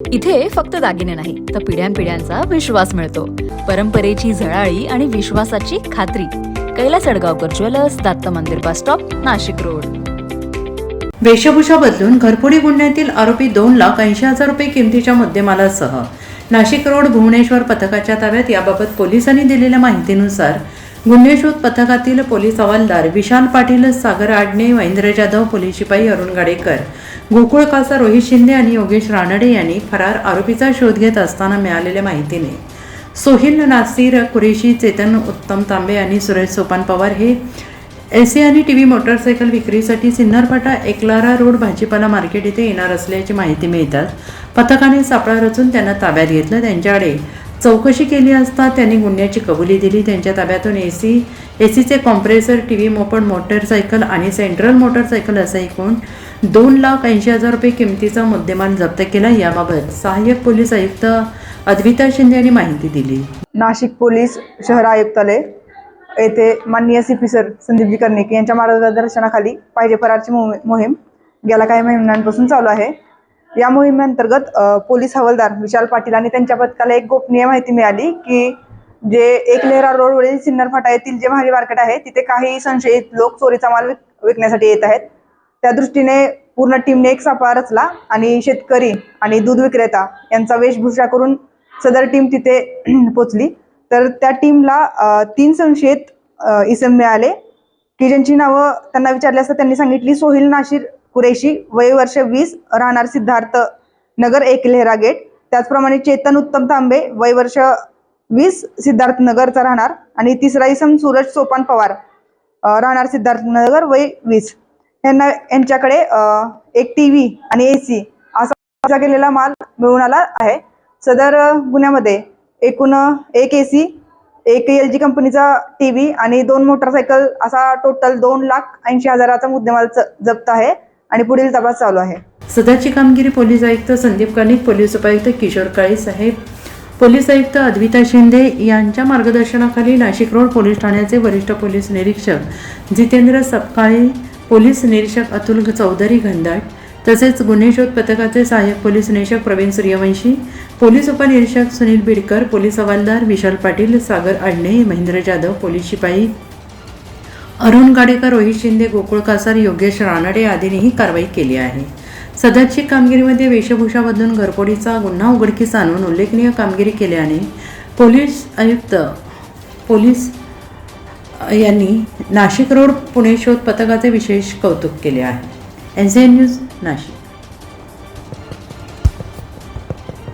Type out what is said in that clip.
इथे फक्त दागिने नाही तर पिढ्यानपिढ्यांचा विश्वास मिळतो. परंपरेची झळाळी आणि विश्वासाची खात्री. कैलास अडगावकर ज्वेलर्स, दत्त मंदिर बस स्टॉप, नाशिक रोड. वेशभूषा बदलून घरफोडी गुन्ह्यातील आरोपी 2,80,000 रुपये किमतीच्या मुद्देमालासह नाशिक रोड भुवनेश्वर पथकाच्या ताब्यात. याबाबत पोलिसांनी दिलेल्या माहितीनुसार गुन्हे शोध पथकातील पोलीस हवालदार विशाल पाटील, सागर आडणे, महेंद्र जाधव, पोलीस शिपाई अरुण गाडेकर, गोकुळ कासा रोहित शिंदे आणि योगेश रानडे यांनी फरार आरोपीचा शोध घेत असताना मिळालेल्या माहितीने सोहिल नासिर कुरेशी, चेतन उत्तम तांबे आणि सुरेश सोपान पवार हे एसी आणि टीव्ही मोटरसायकल विक्रीसाठी सिन्नर फाटा एकलारा रोड भाजीपाला मार्केट येथे येणार असल्याची माहिती मिळताच पथकाने सापळा रचून त्यांना ताब्यात घेतलं. त्यांच्याकडे चौकशी केली असता त्यांनी गुन्ह्याची कबुली दिली. त्यांच्या ताब्यातून एसीचे कॉम्प्रेसर, टीव्ही, मोपड, मोटरसायकल आणि सेंट्रल मोटरसायकल असा एकूण 2,80,000 रुपये किमतीचा मुद्देमाल जप्त केला. याबाबत सहाय्यक पोलीस आयुक्त अद्विता शिंदे यांनी माहिती दिली. नाशिक पोलीस शहर आयुक्तालय येथे माननीय CP सर संदीपजी कर्णिक यांच्या मार्गदर्शनाखाली पाहिजे फरारची मोहीम गेल्या काही महिन्यांपासून चालू आहे. या मोहिमेअंतर्गत पोलीस हवालदार विशाल पाटील आणि त्यांच्या पथकाला एक गोपनीय माहिती मिळाली की जे एकलेहरा रोडवरील सिन्नर फाटा येथील जे भाजी मार्केट आहे तिथे काही संशयित लोक चोरीचा माल विकण्यासाठी येत आहेत. त्या दृष्टीने पूर्ण टीमने एक सापळा रचला आणि शेतकरी आणि दूध विक्रेता यांचा वेशभूषा करून सदर टीम तिथे पोचली. तर त्या टीमला 3 संशयित इसम मिळाले की ज्यांची नावं त्यांना विचारली असता त्यांनी सांगितली सोहिल नासिर कुरेशी, वय वर्ष 20, राहणार सिद्धार्थ नगर एकलेहरा गेट. त्याचप्रमाणे चेतन उत्तम तांबे, वय वर्ष 20, सिद्धार्थ नगरचा राहणार. आणि तिसरा इसम सूरज सोपान पवार, राहणार सिद्धार्थ नगर, वय 20. यांच्याकडे एक टीव्ही आणि AC असा गेलेला माल मिळून आला आहे. सदर गुन्ह्यामध्ये एकूण एक AC, एक LG कंपनीचा टीव्ही आणि 2 मोटरसायकल असा टोटल 2,80,000चा मुद्देमाल जप्त आहे आणि पुढील तपास चालू आहे. सदरची कामगिरी पोलीस आयुक्त संदीप कर्णिक, पोलीस उपायुक्त किशोर काळे साहेब, पोलीस आयुक्त अद्विता शिंदे यांच्या मार्गदर्शनाखाली नाशिक रोड पोलीस ठाण्याचे वरिष्ठ पोलीस निरीक्षक जितेंद्र सपकाळे, पोलीस निरीक्षक अतुल चौधरी घनदाट, तसेच गुन्हे शोध पथकाचे सहाय्यक पोलीस निरीक्षक प्रवीण सूर्यवंशी, पोलीस उपनिरीक्षक सुनील बिडकर, पोलीस हवालदार विशाल पाटील, सागर आडणे, महेंद्र जाधव, पोलीस शिपाई अरुण गाडेकर, रोहित शिंदे, गोकुळ कासार, योगेश रानडे आदींनीही कारवाई केली आहे. सदरची कामगिरीमध्ये वेशभूषा बदलून घरफोडीचा गुन्हा उघडकीस आणून उल्लेखनीय कामगिरी केल्याने पोलीस आयुक्त पोलीस यांनी नाशिक रोड पुणे शोध पथकाचे विशेष कौतुक केले आहे. NCN news Nashik.